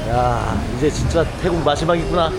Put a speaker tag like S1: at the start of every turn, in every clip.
S1: 야, 이제 진짜 태국 마지막이구나.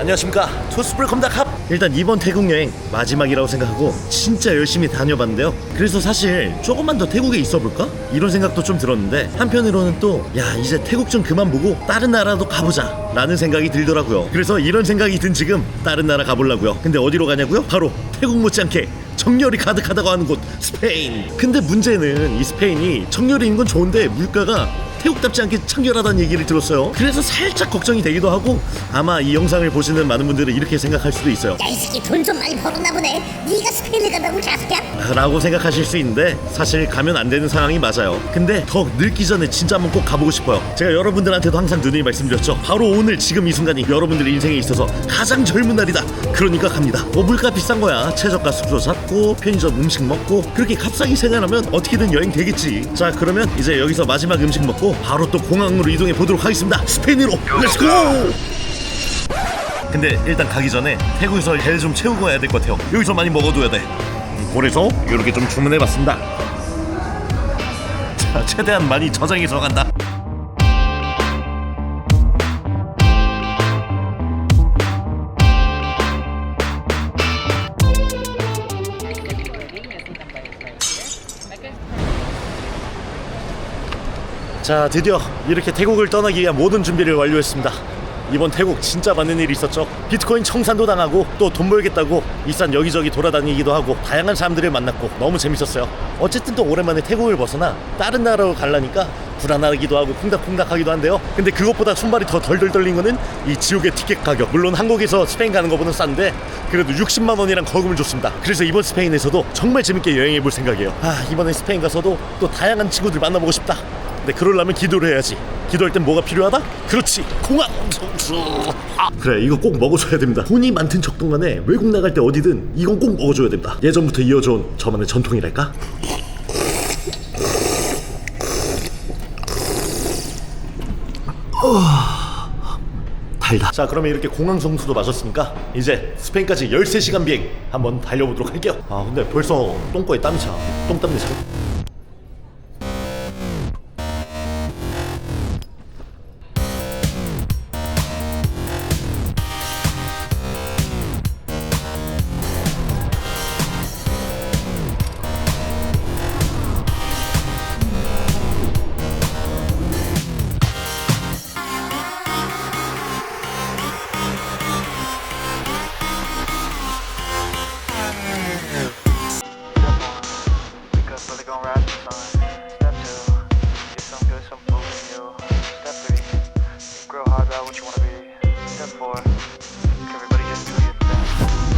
S1: 안녕하십니까, 투스프레컴닷컴. 일단 이번 태국 여행 마지막이라고 생각하고 진짜 열심히 다녀봤는데요. 그래서 사실 조금만 더 태국에 있어볼까? 이런 생각도 좀 들었는데, 한편으로는 또 야, 이제 태국 좀 그만 보고 다른 나라도 가보자 라는 생각이 들더라고요. 그래서 이런 생각이 든 지금 다른 나라 가보려고요. 근데 어디로 가냐고요? 바로 태국 못지않게 정열이 가득하다고 하는 곳, 스페인. 근데 문제는 이 스페인이 정열이 있는 건 좋은데 물가가 태국답지 않게 청결하다는 얘기를 들었어요. 그래서 살짝 걱정이 되기도 하고, 아마 이 영상을 보시는 많은 분들은 이렇게 생각할 수도 있어요.
S2: 야, 이 새끼 돈 좀 많이 벌었나 보네. 네가 스페인을 간다고 자식이야?
S1: 라고 생각하실 수 있는데, 사실 가면 안 되는 상황이 맞아요. 근데 더 늙기 전에 진짜 한번 꼭 가보고 싶어요. 제가 여러분들한테도 항상 누누이 말씀드렸죠. 바로 오늘 지금 이 순간이 여러분들의 인생에 있어서 가장 젊은 날이다. 그러니까 갑니다. 뭐 물가 비싼 거야. 최저가 숙소 잡고 편의점 음식 먹고 그렇게 값싸게 생활하면 어떻게든 여행 되겠지. 자, 그러면 이제 여기서 마지막 음식 먹고 바로 또 공항으로 이동해 보도록 하겠습니다. 스페인으로 렛츠고! 근데 일단 가기 전에 태국에서 배를 좀 채우고 가야 될 것 같아요. 여기서 많이 먹어둬야 돼. 그래서 이렇게 좀 주문해봤습니다. 자, 최대한 많이 저장해서 간다. 자, 드디어 이렇게 태국을 떠나기 위한 모든 준비를 완료했습니다. 이번 태국 진짜 많은 일이 있었죠. 비트코인 청산도 당하고 또 돈 벌겠다고 일산 여기저기 돌아다니기도 하고 다양한 사람들을 만났고 너무 재밌었어요. 어쨌든 또 오랜만에 태국을 벗어나 다른 나라로 가려니까 불안하기도 하고 콩닥콩닥하기도 한데요. 근데 그것보다 손발이 더 덜덜 떨린 거는 이 지옥의 티켓 가격. 물론 한국에서 스페인 가는 것보다 싼데 그래도 60만 원이랑 거금을 줬습니다. 그래서 이번 스페인에서도 정말 재밌게 여행해 볼 생각이에요. 이번에 스페인 가서도 또 다양한 친구들 만나보고 싶다. 근데 그러려면 기도를 해야지. 기도할 땐 뭐가 필요하다? 그렇지, 공항 성수. 그래, 이거 꼭 먹어줘야 됩니다. 돈이 많든 적든 간에 외국 나갈 때 어디든 이건 꼭 먹어줘야 됩니다. 예전부터 이어져온 저만의 전통이랄까? 달다. 자, 그러면 이렇게 공항 성수도 마셨으니까 이제 스페인까지 13시간 비행 한번 달려보도록 할게요. 근데 벌써 똥꼬에 땀이 차. 똥땀이 차.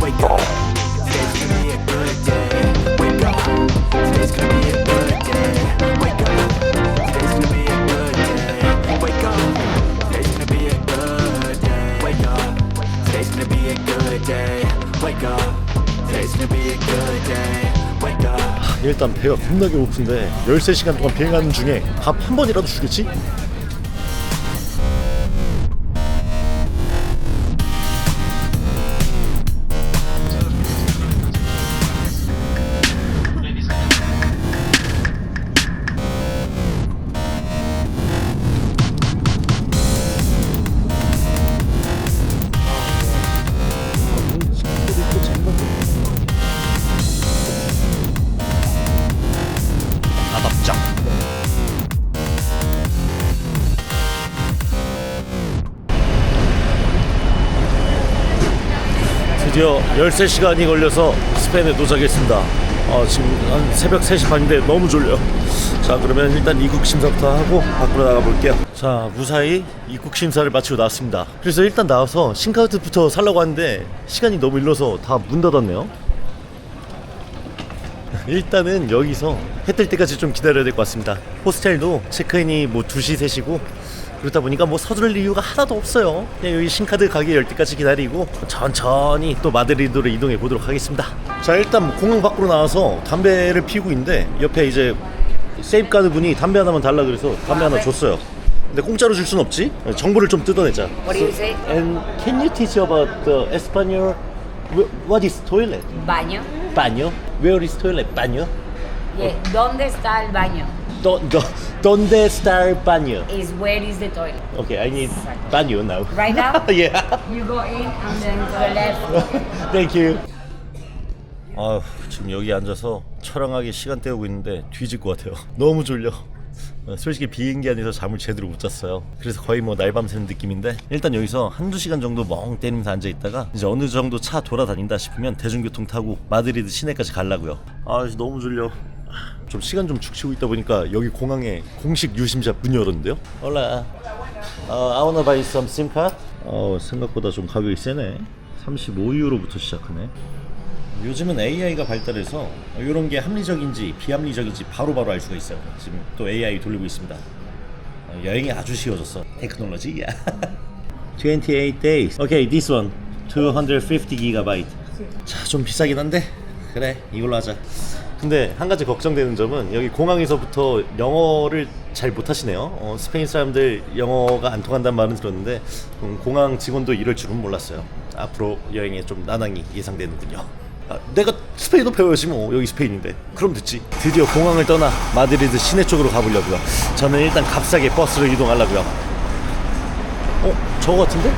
S3: Wake up, today's gonna be a good day. Wake up, today's gonna be a good day. Wake up, today's gonna be a good day. Wake up, today's gonna be a good day. Wake up, today's gonna be a good day. Wake up, today's gonna be a good day. Wake up.
S1: 일단 배가 겁나게 고픈데 13시간 동안 비행하는 중에 밥 한 번이라도 주겠지? 드디어 13시간이 걸려서 스페인에 도착했습니다. 지금 한 새벽 3시 반인데 너무 졸려. 자, 그러면 일단 입국 심사부터 하고 밖으로 나가 볼게요. 자, 무사히 입국 심사를 마치고 나왔습니다. 그래서 일단 나와서 신카드부터 살라고 하는데 시간이 너무 일러서 다 문 닫았네요. 일단은 여기서 해 뜰 때까지 좀 기다려야 될 것 같습니다. 호스텔도 체크인이 뭐 2시, 3시고 그렇다 보니까 뭐 서두를 이유가 하나도 없어요. 그냥 여기 신카드 가게 열 때까지 기다리고 천천히 또 마드리드로 이동해 보도록 하겠습니다. 자, 일단 공항 밖으로 나와서 담배를 피우고 있는데 옆에 이제 세이프가드 분이 담배 하나만 달라 그래서 담배 하나 줬어요. 근데 공짜로 줄 순 없지? 정보를 좀 뜯어내자.
S2: What do you say?
S1: And can you teach about the Espanol? What is toilet?
S4: Baño.
S1: Baño? Where is toilet? Baño?
S4: ¿Dónde está el baño?
S1: Donde está el baño?
S4: Is where is the toilet?
S1: Okay, I need baño now.
S4: Right now?
S1: Yeah.
S4: You go in and then to the left.
S1: Thank you. 아, 지금 여기 앉아서 처량하게 시간 때우고 있는데 뒤질 것 같아요. 너무 졸려. 솔직히 비행기 안에서 잠을 제대로 못 잤어요. 그래서 거의 뭐 날밤 새는 느낌인데 일단 여기서 한두 시간 정도 멍 때리면서 앉아 있다가 이제 어느 정도 차 돌아다닌다 싶으면 대중교통 타고 마드리드 시내까지 가려고요. 아, 너무 졸려. 좀 시간 좀 축치고 있다 보니까 여기 공항에 공식 유심자 문이 열었는데요. Hola. I wanna buy some SIM card. 생각보다 좀 가격이 세네. 35유로부터 시작하네. 요즘은 AI가 발달해서 이런 게 합리적인지 비합리적인지 바로바로 알 수가 있어요. 지금 또 AI 돌리고 있습니다. 여행이 아주 쉬워졌어. 테크놀로지. 28 days. Okay, this one. 250 GB. 자, 좀 비싸긴 한데 그래, 이걸로 하자. 근데 한 가지 걱정되는 점은 여기 공항에서부터 영어를 잘 못하시네요. 스페인 사람들 영어가 안 통한다는 말은 들었는데 공항 직원도 이럴 줄은 몰랐어요. 앞으로 여행에 좀 난항이 예상되는군요. 내가 스페인어 배워야지 뭐, 여기 스페인인데. 그럼 됐지. 드디어 공항을 떠나 마드리드 시내 쪽으로 가보려고요. 저는 일단 값싸게 버스로 이동하려고요. 저거 같은데?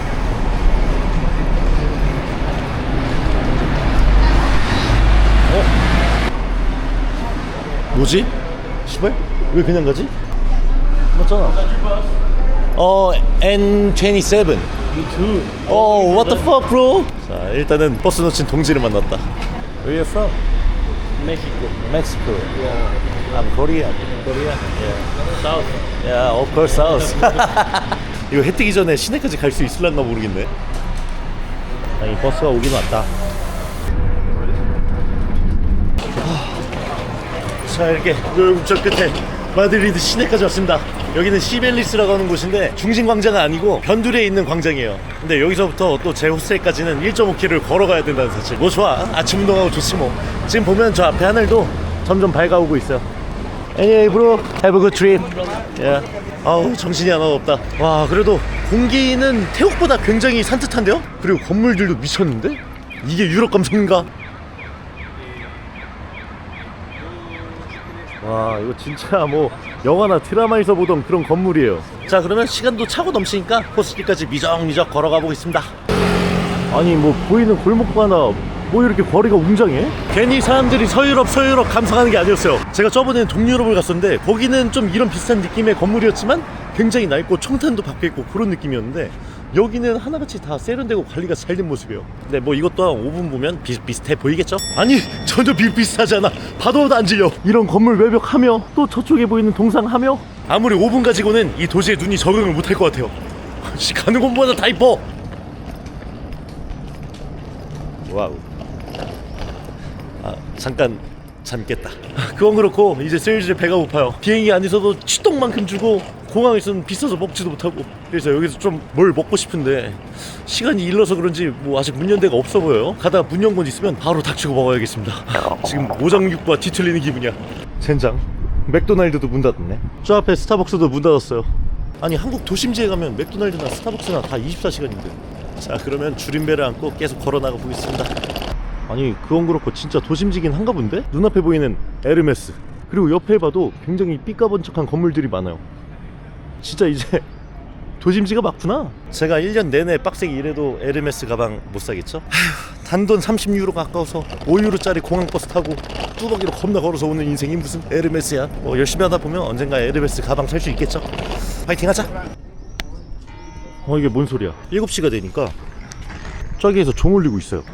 S1: 뭐지? 씨발? 왜 그냥 가지? 맞잖아. N27. What the fuck, bro? 자, 일단은 버스 놓친 동지를 만났다. Where are you from?
S5: Mexico.
S1: Mexico. Yeah. I'm Korean.
S5: Korea.
S1: Yeah.
S5: South.
S1: Yeah, of course, South. 이거 해 뜨기 전에 시내까지 갈 수 있을란가 모르겠네. 아니, 버스가 오긴 왔다. 자, 이렇게 저 끝에 마드리드 시내까지 왔습니다. 여기는 시벨리스라고 하는 곳인데 중심 광장은 아니고 변두리에 있는 광장이에요. 근데 여기서부터 또 제 호스텔까지는 1.5km를 걸어가야 된다는 사실. 뭐 좋아, 아침 운동하고 좋지 뭐. 지금 보면 저 앞에 하늘도 점점 밝아오고 있어요. Anyway bro, have a good trip. Yeah. 아우, 정신이 하나도 없다. 와, 그래도 공기는 태국보다 굉장히 산뜻한데요? 그리고 건물들도 미쳤는데? 이게 유럽 감성인가? 와, 이거 진짜 뭐 영화나 드라마에서 보던 그런 건물이에요. 자, 그러면 시간도 차고 넘치니까 호스길까지 미적미적 걸어가 보겠습니다. 아니, 뭐 보이는 골목가나 뭐 이렇게 거리가 웅장해? 괜히 사람들이 서유럽 감상하는 게 아니었어요. 제가 저번에 동유럽을 갔었는데 거기는 좀 이런 비슷한 느낌의 건물이었지만 굉장히 낡고 총탄도 박혀있고 그런 느낌이었는데 여기는 하나같이 다 세련되고 관리가 잘 된 모습이에요. 근데 뭐 이것 또한 5분 보면 비슷비슷해 보이겠죠? 아니, 전혀 비슷비슷하지 않아. 봐도 안 질려. 이런 건물 외벽하며 또 저쪽에 보이는 동상하며 아무리 5분 가지고는 이 도시에 눈이 적응을 못할 것 같아요. 가는 곳마다 다 이뻐. 와우. 잠깐 잠깼다. 그건 그렇고 이제 슬슬 배가 고파요. 비행기 안에서도 취똥만큼 주고 공항에서는 비싸서 먹지도 못하고. 그래서 여기서 좀 뭘 먹고 싶은데 시간이 일러서 그런지 뭐 아직 문 연 데가 없어 보여요. 가다가 문 연 곳 있으면 바로 닥치고 먹어야겠습니다. 지금 오장육부가 뒤틀리는 기분이야. 젠장. 맥도날드도 문 닫았네. 저 앞에 스타벅스도 문 닫았어요. 아니, 한국 도심지에 가면 맥도날드나 스타벅스나 다 24시간인데. 자, 그러면 줄임배를 안고 계속 걸어나가 보겠습니다. 아니, 그건 그렇고 진짜 도심지긴 한가 본데? 눈앞에 보이는 에르메스, 그리고 옆에 봐도 굉장히 삐까번쩍한 건물들이 많아요. 진짜 이제 도심지가 맞구나. 제가 1년 내내 빡세게 일해도 에르메스 가방 못 사겠죠? 단돈 30유로가 아까워서 5유로짜리 공항버스 타고 뚜벅이로 겁나 걸어서 오는 인생이 무슨 에르메스야. 뭐 열심히 하다 보면 언젠가 에르메스 가방 살 수 있겠죠? 파이팅 하자. 이게 뭔 소리야. 7시가 되니까 저기에서 종 울리고 있어요.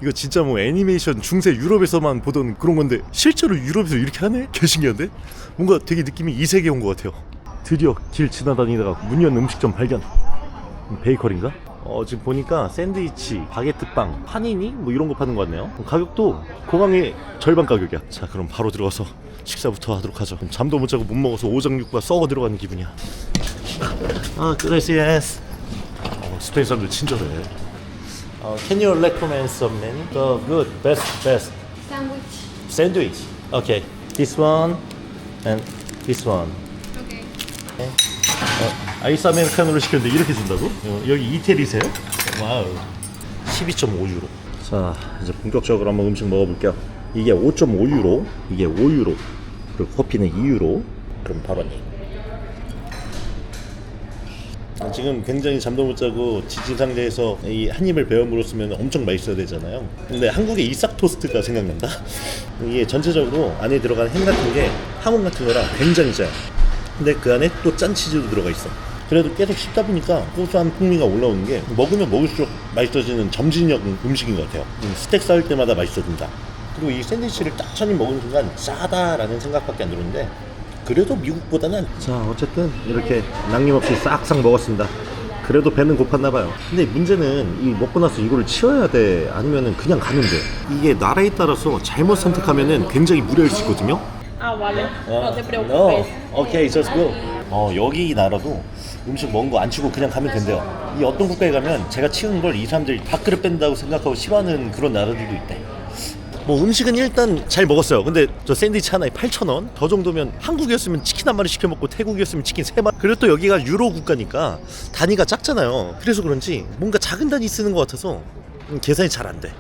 S1: 이거 진짜 뭐 애니메이션 중세 유럽에서만 보던 그런 건데 실제로 유럽에서 이렇게 하네? 개 신기한데? 뭔가 되게 느낌이 이 세계에 온 것 같아요. 드디어 길 지나다니다가 문 연 음식점 발견. 베이커리인가? 지금 보니까 샌드위치, 바게트빵, 파니니 뭐 이런 거 파는 것 같네요. 가격도 공항의 절반 가격이야. 자, 그럼 바로 들어가서 식사부터 하도록 하죠. 잠도 못 자고 못 먹어서 오장육부가 썩어 들어가는 기분이야. gracias. 스페인 사람들 친절해. Can you recommend some menu? Good, best. Sandwich. Okay. This one and this one. Okay. 아이스 아메리카노를 시켰는데 이렇게 준다고? 여기 이태리세요? 와우. 12.5유로. 자, 이제 본격적으로 한번 음식 먹어볼게요. 이게 5.5유로, 이게 5유로. 그리고 커피는 2유로. 그럼 바로 니. 지금 굉장히 잠도 못 자고 지친 상태에서 이 한 입을 베어 물었으면 엄청 맛있어야 되잖아요. 근데 한국의 이삭 토스트가 생각난다. 이게 전체적으로 안에 들어간 햄 같은 게 하몽 같은 거랑 굉장히 짜요. 근데 그 안에 또 짠 치즈도 들어가 있어. 그래도 계속 씹다 보니까 고소한 풍미가 올라오는 게 먹으면 먹을수록 맛있어지는 점진력 음식인 것 같아요. 스테이크 싸울 때마다 맛있어진다. 그리고 이 샌드위치를 딱 한 입 먹은 순간 짜다라는 생각밖에 안 들었는데 그래도 미국보다는. 자, 어쨌든 이렇게 남김없이 싹싹 먹었습니다. 그래도 배는 고팠나봐요. 근데 문제는 이 먹고 나서 이거를 치워야 돼, 아니면은 그냥 가면 돼. 이게 나라에 따라서 잘못 선택하면은 굉장히 무료일 수 있거든요.
S4: Ah, vale. No te
S1: No.
S4: preocupes.
S1: Okay, just go. 여기 나라도 음식 먹은 거 안 치고 그냥 가면 된대요. 이 어떤 국가에 가면 제가 치운 걸 이 사람들이 밥그릇 뺀다고 생각하고 싫어하는 그런 나라들도 있대. 뭐 음식은 일단 잘 먹었어요. 근데 저 샌드위치 하나에 8,000원? 더 정도면 한국이었으면 치킨 한 마리 시켜 먹고 태국이었으면 치킨 3마리. 그리고 또 여기가 유로 국가니까 단위가 작잖아요. 그래서 그런지 뭔가 작은 단위 쓰는 것 같아서 계산이 잘 안 돼.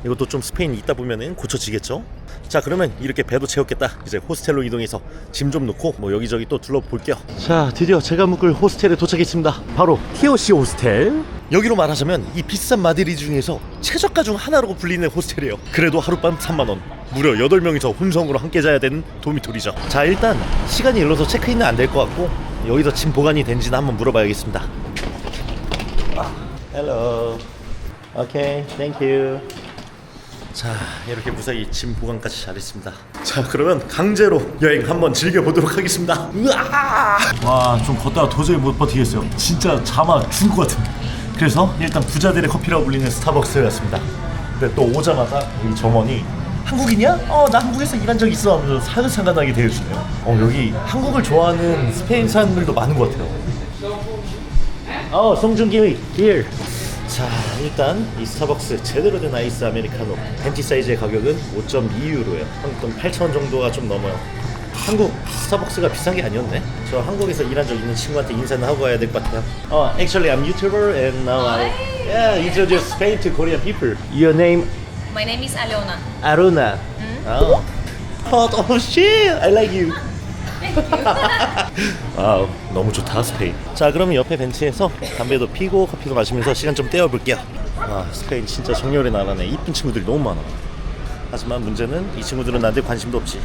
S1: 이것도 좀 스페인 있다 보면은 고쳐지겠죠? 자, 그러면 이렇게 배도 채웠겠다. 이제 호스텔로 이동해서 짐 좀 놓고 뭐 여기저기 또 둘러볼게요. 자, 드디어 제가 묵을 호스텔에 도착했습니다. 바로 TOC 호스텔. 여기로 말하자면 이 비싼 마드리드 중에서 최저가 중 하나로 불리는 호스텔이에요. 그래도 하룻밤 3만원, 무려 8명이서 혼성으로 함께 자야 되는 도미토리죠. 자, 일단 시간이 일러서 체크인은 안 될 것 같고 여기서 짐 보관이 된지는 한번 물어봐야겠습니다. 헬로. 오케이, 땡큐. 자, 이렇게 무사히 짐 보관까지 잘했습니다. 자, 그러면 강제로 여행 한번 즐겨보도록 하겠습니다. 으아! 와, 좀 걷다가 도저히 못 버티겠어요. 진짜 자마 죽을 것 같은데. 그래서 일단 부자들의 커피라고 불리는 스타벅스에 갔습니다. 근데 또 오자마자 이 점원이 한국이냐? 나 한국에서 일한 적 있어 하면서 사근사근하게 대해주네요. 여기 한국을 좋아하는 스페인 사람들도 많은 것 같아요. 송중기 here. 자, 일단 이 스타벅스 제대로 된 아이스 아메리카노 벤티 사이즈의 가격은 5.2유로예요. 한국 돈 8,000원 정도가 좀 넘어요. 한국 스타벅스가 비싼 게 아니었네. 저 한국에서 일한 적 있는 친구한테 인사는 하고 가야 될 것 같아요. Actually I'm YouTuber and now I introduce Spain to Korean people. Your name?
S4: My name is Alona.
S1: Aruna. Oh shit, I like you. 너무 좋다 스페인. 자, 그러면 옆에 벤치에서 담배도 피고 커피도 마시면서 시간 좀 때워볼게요. 스페인 진짜 정열의 나라네. 이쁜 친구들이 너무 많아. 하지만 문제는 이 친구들은 나한테 관심도 없지.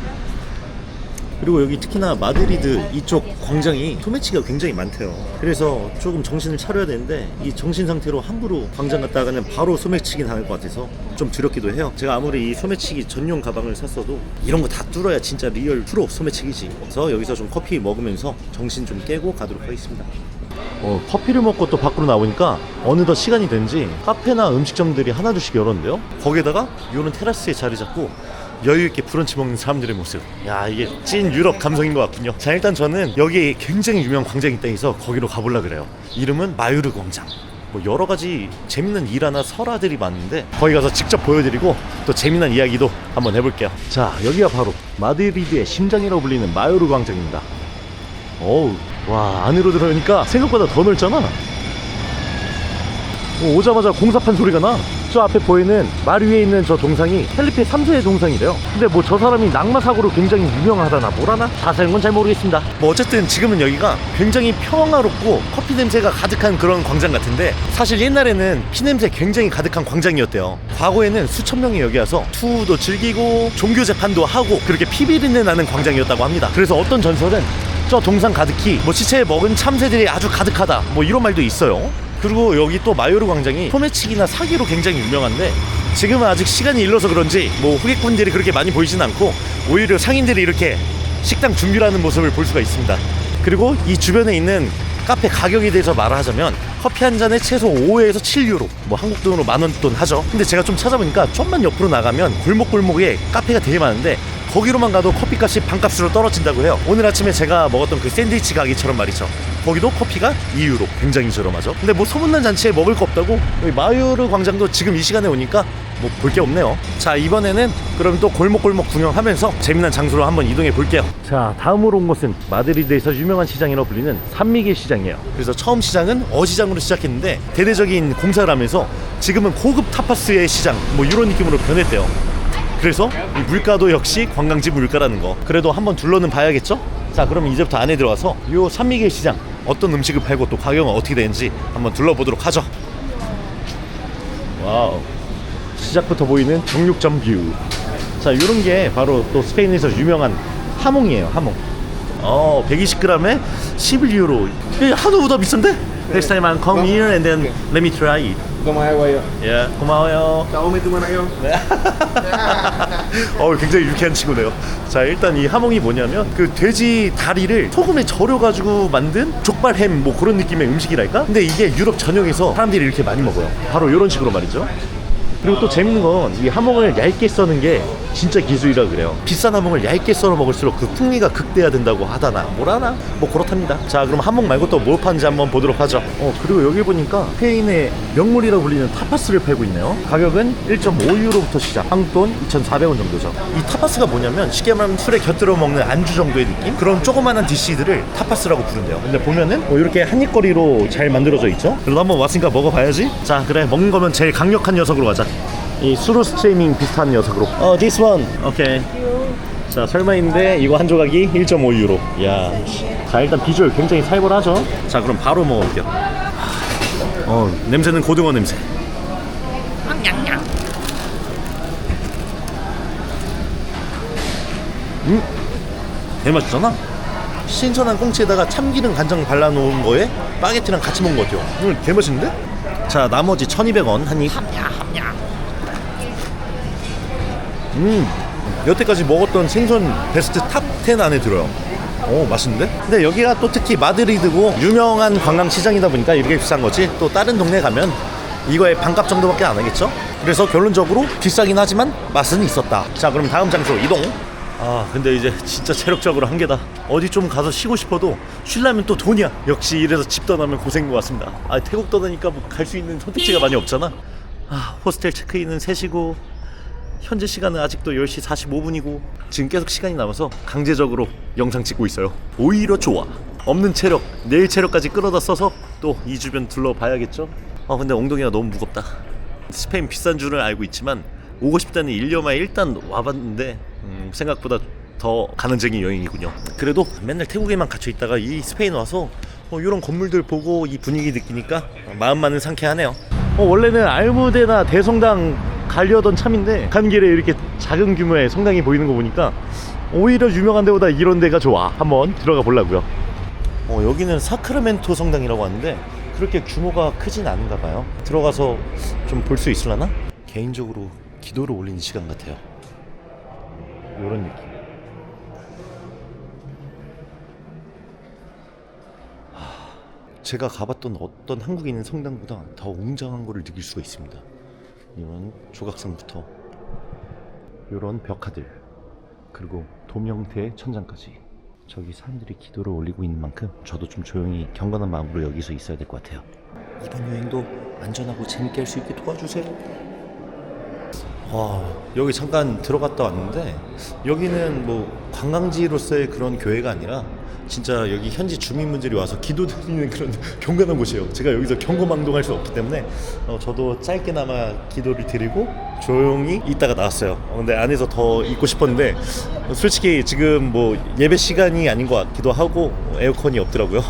S1: 그리고 여기 특히나 마드리드 이쪽 광장이 소매치기가 굉장히 많대요. 그래서 조금 정신을 차려야 되는데 이 정신 상태로 함부로 광장 갔다가는 바로 소매치기 당할 것 같아서 좀 두렵기도 해요. 제가 아무리 이 소매치기 전용 가방을 샀어도 이런 거 다 뚫어야 진짜 리얼 프로 소매치기지. 그래서 여기서 좀 커피 먹으면서 정신 좀 깨고 가도록 하겠습니다. 커피를 먹고 또 밖으로 나오니까 어느덧 시간이 된지 카페나 음식점들이 하나둘씩 열었는데요. 거기에다가 요런 테라스에 자리 잡고 여유있게 브런치 먹는 사람들의 모습. 야, 이게 찐 유럽 감성인 것 같군요. 자, 일단 저는 여기 굉장히 유명한 광장이 있다 해서 거기로 가보려고 그래요. 이름은 마유르 광장. 뭐 여러가지 재밌는 일화나 설화들이 많은데 거기 가서 직접 보여드리고 또 재미난 이야기도 한번 해볼게요. 자, 여기가 바로 마드리드의 심장이라고 불리는 마유르 광장입니다. 와, 안으로 들어오니까 생각보다 더 넓잖아. 오자마자 공사판 소리가 나. 저 앞에 보이는 말 위에 있는 저 동상이 펠리페 3세의 동상이래요. 근데 뭐 저 사람이 낙마 사고로 굉장히 유명하다나 뭐라나? 자세한 건 잘 모르겠습니다. 뭐 어쨌든 지금은 여기가 굉장히 평화롭고 커피 냄새가 가득한 그런 광장 같은데 사실 옛날에는 피 냄새 굉장히 가득한 광장이었대요. 과거에는 수천 명이 여기 와서 투도 즐기고 종교 재판도 하고 그렇게 피 비린내 나는 광장이었다고 합니다. 그래서 어떤 전설은 저 동상 가득히 뭐 시체에 먹은 참새들이 아주 가득하다 뭐 이런 말도 있어요. 그리고 여기 또 마요르 광장이 소매치기나 사기로 굉장히 유명한데 지금은 아직 시간이 일러서 그런지 뭐 후객분들이 그렇게 많이 보이진 않고 오히려 상인들이 이렇게 식당 준비를 하는 모습을 볼 수가 있습니다. 그리고 이 주변에 있는 카페 가격에 대해서 말을 하자면 커피 한 잔에 최소 5에서 7유로, 뭐 한국 돈으로 만원 돈 하죠. 근데 제가 좀 찾아보니까 좀만 옆으로 나가면 골목골목에 카페가 되게 많은데 거기로만 가도 커피값이 반값으로 떨어진다고 해요. 오늘 아침에 제가 먹었던 그 샌드위치 가게처럼 말이죠. 거기도 커피가 2유로, 굉장히 저렴하죠. 근데 뭐 소문난 잔치에 먹을 거 없다고 여기 마요르 광장도 지금 이 시간에 오니까 뭐 볼 게 없네요. 자, 이번에는 그럼 또 골목골목 구경하면서 재미난 장소로 한번 이동해 볼게요. 자, 다음으로 온 곳은 마드리드에서 유명한 시장이라고 불리는 산미겔 시장이에요. 그래서 처음 시장은 어시장으로 시작했는데 대대적인 공사를 하면서 지금은 고급 타파스의 시장 뭐 이런 느낌으로 변했대요. 그래서 이 물가도 역시 관광지 물가라는 거. 그래도 한번 둘러는 봐야겠죠? 자, 그럼 이제부터 안에 들어가서 요 산미길 시장 어떤 음식을 팔고 또 가격은 어떻게 되는지 한번 둘러보도록 하죠. 와우, 시작부터 보이는 정육점 뷰. 자, 요런 게 바로 또 스페인에서 유명한 하몽이에요. 하몽. 120g에 11유로. 하나보다 비싼데? Next time I'll come here and then let me try it.
S5: Toma agua yo.
S1: 예, 고마워요.
S5: Toma tu mano yo.
S1: 굉장히 유쾌한 친구네요. 자, 일단 이 하몽이 뭐냐면 그 돼지 다리를 소금에 절여가지고 만든 족발 햄 뭐 그런 느낌의 음식이랄까? 근데 이게 유럽 전역에서 사람들이 이렇게 많이 먹어요. 바로 이런 식으로 말이죠. 그리고 또 재밌는 건 이 하몽을 얇게 써는 게 진짜 기술이라 그래요. 비싼 하몽을 얇게 썰어 먹을수록 그 풍미가 극대화된다고 하다나 뭐라나 뭐 그렇답니다. 자, 그럼 하몽 말고 또 뭘 파는지 한번 보도록 하죠. 그리고 여기 보니까 스페인의 명물이라고 불리는 타파스를 팔고 있네요. 가격은 1.5유로부터 시작. 한국 돈 2,400원 정도죠. 이 타파스가 뭐냐면 쉽게 말하면 술에 곁들여 먹는 안주 정도의 느낌? 그런 조그마한 디시들을 타파스라고 부른대요. 근데 보면은 이렇게 한입거리로 잘 만들어져 있죠. 그래도 한번 왔으니까 먹어봐야지. 자, 그래, 먹는 거면 제일 강력한 녀석으로 가자. 이 수루 스트리밍 비슷한 녀석으로. This one. 오케이. 자, 설마인데 이거 한 조각이 1.5유로. 야. 자, 일단 비주얼 굉장히 살벌하죠. 자, 그럼 바로 먹어볼게요. 냄새는 고등어 냄새. 대맛있잖아. 신선한 꽁치에다가 참기름 간장 발라놓은 거에 바게트랑 같이 먹은 것 같아요. 대맛있는데? 자, 나머지 1,200원 한입. 여태까지 먹었던 생선 베스트 탑 10 안에 들어요. 맛있는데? 근데 여기가 또 특히 마드리드고 유명한 관광시장이다 보니까 이렇게 비싼 거지. 또 다른 동네 가면 이거의 반값 정도밖에 안 하겠죠? 그래서 결론적으로 비싸긴 하지만 맛은 있었다. 자, 그럼 다음 장소로 이동. 근데 이제 진짜 체력적으로 한계다. 어디 좀 가서 쉬고 싶어도 쉬려면 또 돈이야. 역시 이래서 집 떠나면 고생인 것 같습니다. 태국 떠나니까 뭐 갈 수 있는 선택지가 많이 없잖아. 호스텔 체크인은 3시고 현재 시간은 아직도 10시 45분이고 지금 계속 시간이 남아서 강제적으로 영상 찍고 있어요. 오히려 좋아. 없는 체력, 내일 체력까지 끌어다 써서 또 이 주변 둘러봐야겠죠. 근데 엉덩이가 너무 무겁다. 스페인 비싼 줄은 알고 있지만 오고 싶다는 일념하에 일단 와봤는데 생각보다 더 가난쟁이 여행이군요. 그래도 맨날 태국에만 갇혀 있다가 이 스페인 와서 이런 건물들 보고 이 분위기 느끼니까 마음만은 상쾌하네요. 원래는 알무데나 대성당 가려던 참인데 가는 길에 이렇게 작은 규모의 성당이 보이는 거 보니까 오히려 유명한 데보다 이런 데가 좋아. 한번 들어가 보려고요. 여기는 사크라멘토 성당이라고 하는데 그렇게 규모가 크진 않은가 봐요. 들어가서 좀 볼 수 있으려나? 개인적으로 기도를 올리는 시간 같아요. 이런 느낌. 제가 가봤던 어떤 한국에 있는 성당보다 더 웅장한 거를 느낄 수가 있습니다. 이런 조각상부터 이런 벽화들, 그리고 돔 형태의 천장까지. 저기 사람들이 기도를 올리고 있는 만큼 저도 좀 조용히 경건한 마음으로 여기서 있어야 될 것 같아요. 이번 여행도 안전하고 재밌게 할 수 있게 도와주세요. 여기 잠깐 들어갔다 왔는데 여기는 뭐 관광지로서의 그런 교회가 아니라 진짜 여기 현지 주민분들이 와서 기도드리는 그런 경건한 곳이에요. 제가 여기서 경거망동할 수 없기 때문에 저도 짧게나마 기도를 드리고 조용히 있다가 나왔어요. 근데 안에서 더 있고 싶었는데 솔직히 지금 뭐 예배 시간이 아닌 것 같기도 하고 에어컨이 없더라고요.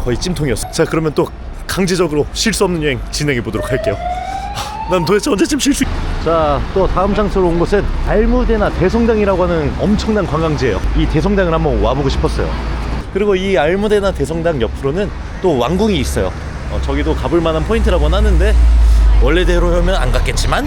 S1: 거의 찜통이었어요. 자, 그러면 또 강제적으로 쉴 수 없는 여행 진행해 보도록 할게요. 난 도대체 언제쯤 쉴 수 자, 또 다음 장소로 온 곳은 알무데나 대성당이라고 하는 엄청난 관광지예요. 이 대성당을 한번 와보고 싶었어요. 그리고 이 알무데나 대성당 옆으로는 또 왕궁이 있어요. 저기도 가볼 만한 포인트라고는 하는데 원래대로면 안 갔겠지만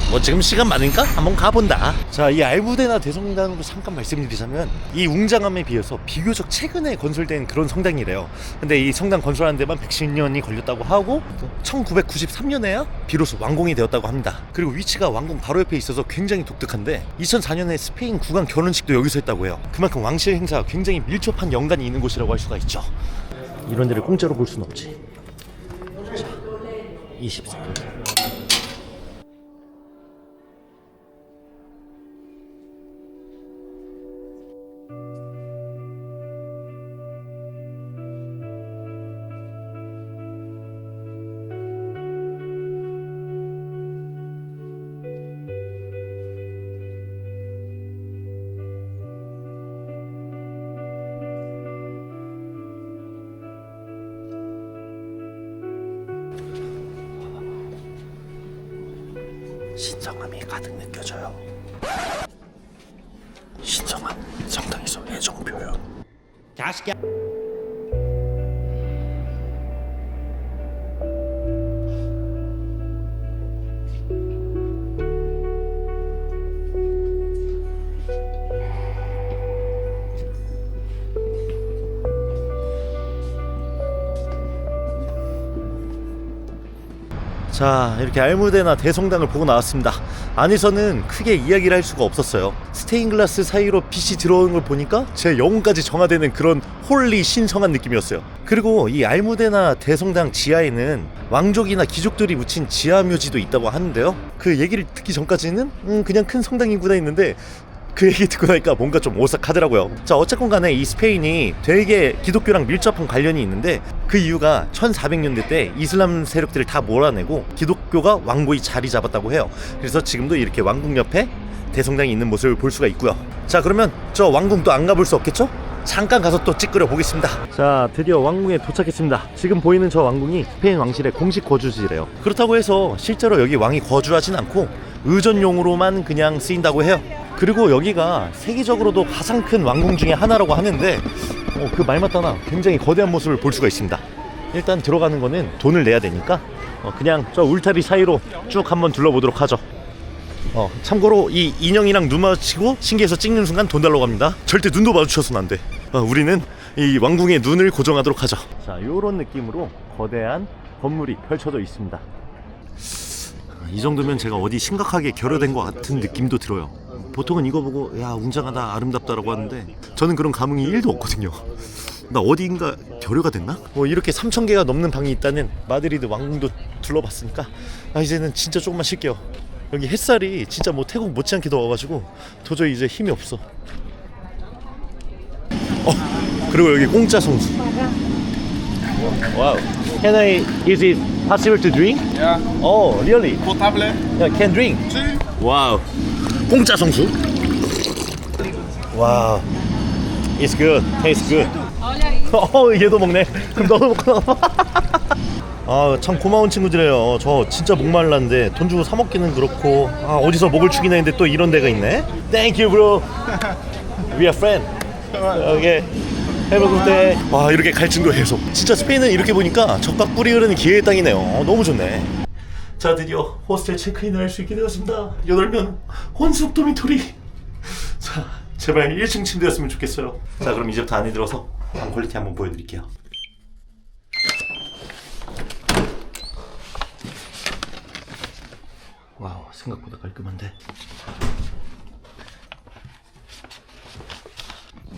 S1: 뭐 지금 시간 많으니까 한번 가본다. 자, 이 알무데나 대성당도 잠깐 말씀드리자면 이 웅장함에 비해서 비교적 최근에 건설된 그런 성당이래요. 근데 이 성당 건설하는 데만 110년이 걸렸다고 하고 1993년에야 비로소 완공이 되었다고 합니다. 그리고 위치가 왕궁 바로 옆에 있어서 굉장히 독특한데 2004년에 스페인 국왕 결혼식도 여기서 했다고 해요. 그만큼 왕실 행사가 굉장히 밀접한 연관이 있는 곳이라고 할 수가 있죠. 이런 데를 공짜로 볼 수는 없지. 자, 20세기 신성함이 가득 느껴져요. 신성한 성당에서 애정 표현. 자, 이렇게 알무데나 대성당을 보고 나왔습니다. 안에서는 크게 이야기를 할 수가 없었어요. 스테인글라스 사이로 빛이 들어오는 걸 보니까 제 영혼까지 정화되는 그런 홀리 신성한 느낌이었어요. 그리고 이 알무데나 대성당 지하에는 왕족이나 귀족들이 묻힌 지하묘지도 있다고 하는데요. 그 얘기를 듣기 전까지는 그냥 큰 성당이구나 했는데 그 얘기 듣고 나니까 뭔가 좀 오싹하더라고요. 자, 어쨌건 간에 이 스페인이 되게 기독교랑 밀접한 관련이 있는데 그 이유가 1400년대 때 이슬람 세력들을 다 몰아내고 기독교가 왕고히 자리 잡았다고 해요. 그래서 지금도 이렇게 왕궁 옆에 대성당이 있는 모습을 볼 수가 있고요. 자, 그러면 저 왕궁도 안 가볼 수 없겠죠? 잠깐 가서 또 찌끄려 보겠습니다. 자, 드디어 왕궁에 도착했습니다. 지금 보이는 저 왕궁이 스페인 왕실의 공식 거주지래요. 그렇다고 해서 실제로 여기 왕이 거주하진 않고 의전용으로만 그냥 쓰인다고 해요. 그리고 여기가 세계적으로도 가장 큰 왕궁 중에 하나라고 하는데 그 말 맞다나 굉장히 거대한 모습을 볼 수가 있습니다. 일단 들어가는 거는 돈을 내야 되니까 그냥 저 울타리 사이로 쭉 한번 둘러보도록 하죠. 참고로 이 인형이랑 눈 마주치고 신기해서 찍는 순간 돈 달라고 합니다. 절대 눈도 마주쳐서는 안 돼. 우리는 이 왕궁의 눈을 고정하도록 하죠. 자, 요런 느낌으로 거대한 건물이 펼쳐져 있습니다. 이 정도면 제가 어디 심각하게 결여된 것 같은 느낌도 들어요. 보통은 이거 보고 야, 웅장하다, 아름답다라고 하는데 저는 그런 감흥이 1도 없거든요. 나 어디인가 결여가 됐나? 이렇게 3000개가 넘는 방이 있다는 마드리드 왕궁도 둘러봤으니까 이제는 진짜 조금만 쉴게요. 여기 햇살이 진짜 뭐 태국 못지않게 더워가지고 도저히 이제 힘이 없어. 그리고 여기 공짜 성수. 와우. Can I? Is it possible to drink?
S5: Yeah.
S1: Oh, really?
S5: Potable.
S1: Yeah, can drink.
S5: Sí.
S1: 와우. 공짜 성수. 와우. It's good. Tastes good. 얘도 먹네. 그럼 너도 먹고. 참 고마운 친구들이에요. 저 진짜 목말랐는데 돈 주고 사 먹기는 그렇고 어디서 먹을 축이나 했는데 또 이런 데가 있네. Thank you, bro. We are friends. Okay. Have a good day. 와, 이렇게 갈증도 해소. 진짜 스페인은 이렇게 보니까 적박 뿌리 흐르는 기회의 땅이네요. 너무 좋네. 자, 드디어 호스텔 체크인을 할 수 있게 되었습니다. 8명 혼숙 도미토리. 자, 제발 1층 침대였으면 좋겠어요. 자, 그럼 이제부터 안에 들어서 방 퀄리티 한번 보여드릴게요. 와우, 생각보다 깔끔한데.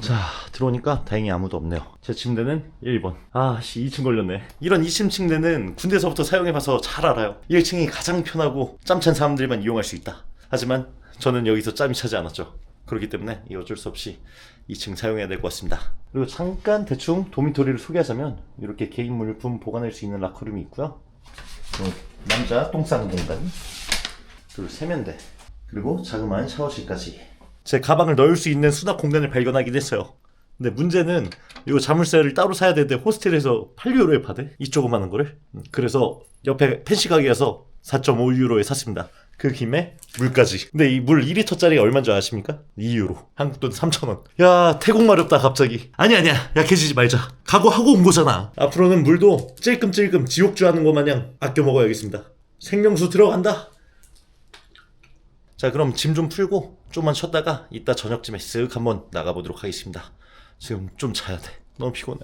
S1: 자, 들어오니까 다행히 아무도 없네요. 제 침대는 1번. 2층 걸렸네. 이런 2층 침대는 군대에서부터 사용해봐서 잘 알아요. 1층이 가장 편하고 짬찬 사람들만 이용할 수 있다. 하지만 저는 여기서 짬이 차지 않았죠. 그렇기 때문에 어쩔 수 없이 2층 사용해야 될 것 같습니다. 그리고 잠깐 대충 도미토리를 소개하자면 이렇게 개인 물품 보관할 수 있는 라커룸이 있고요. 남자 똥 싸는 공간, 그리고 세면대, 그리고 자그마한 샤워실까지. 제 가방을 넣을 수 있는 수납 공간을 발견하긴 했어요. 근데 문제는 이거 자물쇠를 따로 사야 되는데 호스텔에서 8유로에 파대? 이 조그마한 거를. 그래서 옆에 펜시 가게에서 4.5유로에 샀습니다. 그 김에 물까지. 근데 이 물 2리터짜리가 얼마인 줄 아십니까? 2유로. 한국 돈 3,000원. 야, 태국 마렵다 갑자기. 아니야, 약해지지 말자. 각오하고 온 거잖아. 앞으로는 물도 찔끔찔끔 지옥주 하는 것 마냥 아껴 먹어야겠습니다. 생명수 들어간다. 자, 그럼 짐 좀 풀고 좀만 쉬었다가 이따 저녁쯤에 쓱 한번 나가보도록 하겠습니다. 지금 좀 자야 돼. 너무 피곤해.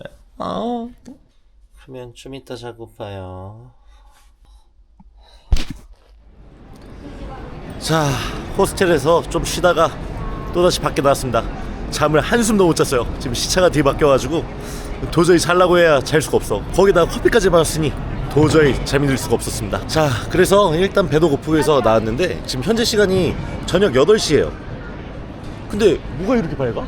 S1: 그러면 좀 이따 자고봐요. 자, 호스텔에서 좀 쉬다가 또다시 밖에 나왔습니다. 잠을 한숨도 못 잤어요. 지금 시차가 되게 바뀌어가지고 도저히 자려고 해야 잘 수가 없어. 거기다가 커피까지 마셨으니 도저히 잠이 들 수가 없었습니다. 자, 그래서 일단 배도 고프고 해서 나왔는데 지금 현재 시간이 저녁 8시예요 근데 뭐가 이렇게 밝아?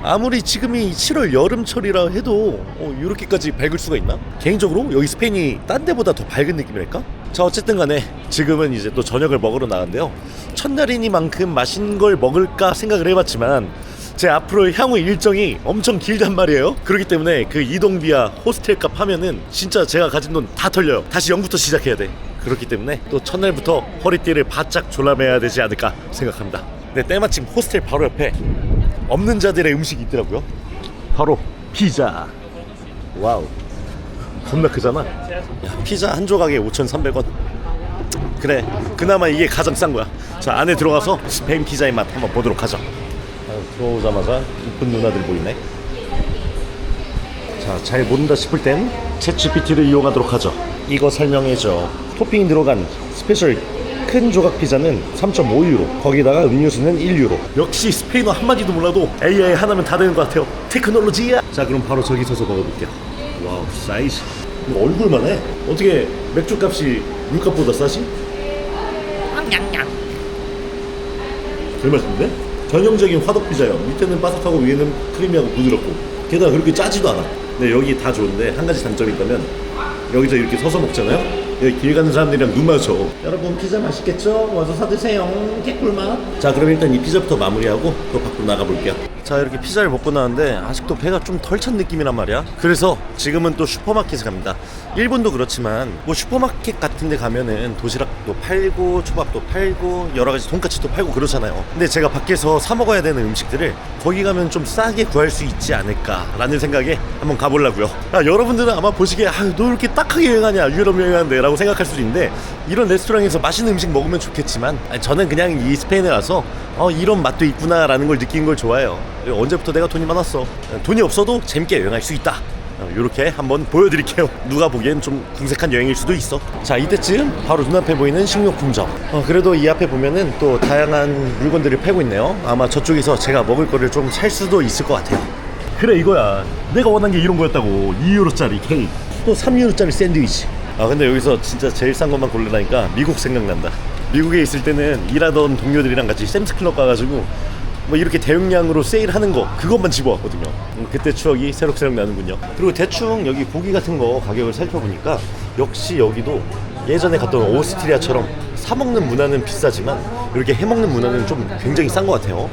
S1: 아무리 지금이 7월 여름철이라 해도 이렇게까지 밝을 수가 있나? 개인적으로 여기 스페인이 딴 데보다 더 밝은 느낌이랄까? 자, 어쨌든 간에 지금은 이제 또 저녁을 먹으러 나갔는데요. 첫날이니만큼 맛있는 걸 먹을까 생각을 해봤지만 제 앞으로 향후 일정이 엄청 길단 말이에요. 그렇기 때문에 그 이동비야 호스텔 값 하면은 진짜 제가 가진 돈 다 털려요. 다시 0부터 시작해야 돼. 그렇기 때문에 또 첫날부터 허리띠를 바짝 졸라매야 되지 않을까 생각합니다. 근데 때마침 호스텔 바로 옆에 없는 자들의 음식이 있더라고요. 바로 피자. 와우, 겁나 크잖아. 야, 피자 한 조각에 5,300원. 그래, 그나마 이게 가장 싼 거야. 자, 안에 들어가서 스페인 피자의 맛 한번 보도록 하죠. 들어오자마자 이쁜 누나들 보이네. 자, 잘 모른다 싶을 땐 챗GPT를 이용하도록 하죠. 이거 설명해줘. 토핑 들어간 스페셜 큰 조각 피자는 3.5유로, 거기다가 음료수는 1유로. 역시 스페인어 한마디도 몰라도 AI 하나면 다 되는 것 같아요. 테크놀로지야. 자, 그럼 바로 저기 서서 먹어볼게요. 와우, 사이즈 이거 얼굴만 해. 어떻게 맥주 값이 물값보다 싸지? 제일 맛있는데? 전형적인 화덕 피자예요. 밑에는 바삭하고 위에는 크리미하고 부드럽고, 게다가 그렇게 짜지도 않아. 근데 여기 다 좋은데 한 가지 단점이 있다면, 여기서 이렇게 서서 먹잖아요. 여기 길 가는 사람들이랑 눈 마주쳐. 여러분 피자 맛있겠죠? 와서 사드세요. 개꿀맛. 자, 그럼 일단 이 피자부터 마무리하고 또 밖으로 나가볼게요. 자, 이렇게 피자를 먹고 나왔는데 아직도 배가 좀 덜 찬 느낌이란 말이야. 그래서 지금은 또 슈퍼마켓에 갑니다. 일본도 그렇지만 뭐 슈퍼마켓 같은 데 가면은 도시락도 팔고 초밥도 팔고 여러 가지 돈까스도 팔고 그러잖아요. 근데 제가 밖에서 사 먹어야 되는 음식들을 거기 가면 좀 싸게 구할 수 있지 않을까라는 생각에 한번 가보려고요. 여러분들은 아마 보시기에 너 이렇게 딱하게 여행하냐, 유럽 여행하는데 라고 생각할 수도 있는데, 이런 레스토랑에서 맛있는 음식 먹으면 좋겠지만 저는 그냥 이 스페인에 와서 이런 맛도 있구나 라는 걸 느낀 걸 좋아해요. 언제부터 내가 돈이 많았어. 돈이 없어도 재밌게 여행할 수 있다. 이렇게 한번 보여드릴게요. 누가 보기엔 좀 궁색한 여행일 수도 있어. 자, 이때쯤 바로 눈앞에 보이는 식료품점. 그래도 이 앞에 보면은 또 다양한 물건들을 팔고 있네요. 아마 저쪽에서 제가 먹을 거를 좀 살 수도 있을 것 같아요. 그래, 이거야. 내가 원한 게 이런 거였다고. 2유로짜리 케이크, 또 3유로짜리 샌드위치. 근데 여기서 진짜 제일 싼 것만 고르라니까 미국 생각난다. 미국에 있을 때는 일하던 동료들이랑 같이 샘스클럽 가가지고 뭐 이렇게 대용량으로 세일하는 거, 그것만 집어왔거든요. 그때 추억이 새록새록 나는군요. 그리고 대충 여기 고기 같은 거 가격을 살펴보니까 역시 여기도 예전에 갔던 오스트리아처럼 사먹는 문화는 비싸지만 이렇게 해먹는 문화는 좀 굉장히 싼 것 같아요.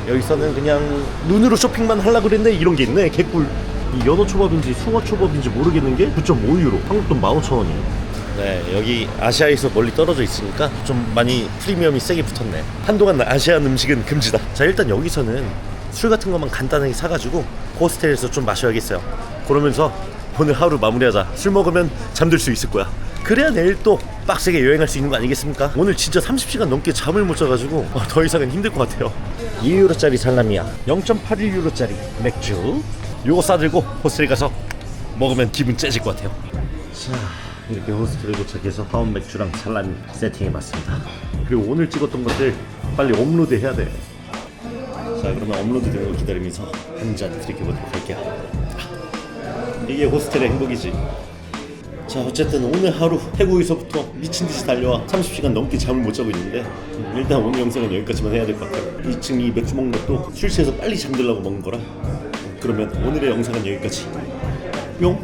S1: 여기서는 그냥 눈으로 쇼핑만 하려고 그랬는데 이런 게 있네. 개꿀. 이 연어초밥인지 숭어초밥인지 모르겠는 게 9.5유로, 한국 돈 15,000원이에요. 네, 여기 아시아에서 멀리 떨어져 있으니까 좀 많이 프리미엄이 세게 붙었네. 한동안 아시안 음식은 금지다. 자, 일단 여기서는 술 같은 것만 간단하게 사가지고 호스텔에서 좀 마셔야겠어요. 그러면서 오늘 하루 마무리하자. 술 먹으면 잠들 수 있을 거야. 그래야 내일 또 빡세게 여행할 수 있는 거 아니겠습니까? 오늘 진짜 30시간 넘게 잠을 못 자가지고 더 이상은 힘들 것 같아요. 2유로짜리 살라미야, 0.81유로짜리 맥주, 요거 싸들고 호스텔 가서 먹으면 기분 째질 것 같아요. 자, 이렇게 호스텔에 도착해서 사온 맥주랑 살라미 세팅해봤습니다. 그리고 오늘 찍었던 것들 빨리 업로드 해야 돼. 자, 그러면 업로드 되는 거 기다리면서 한 잔 들이켜보도록 할게요. 이게 호스텔의 행복이지. 자, 어쨌든 오늘 하루 태국에서부터 미친듯이 달려와 30시간 넘게 잠을 못 자고 있는데, 일단 오늘 영상은 여기까지만 해야 될 것 같아요. 2층 이 맥주 먹는 것도 술 취해서 빨리 잠들라고 먹는 거라. 그러면 오늘의 영상은 여기까지. 뿅.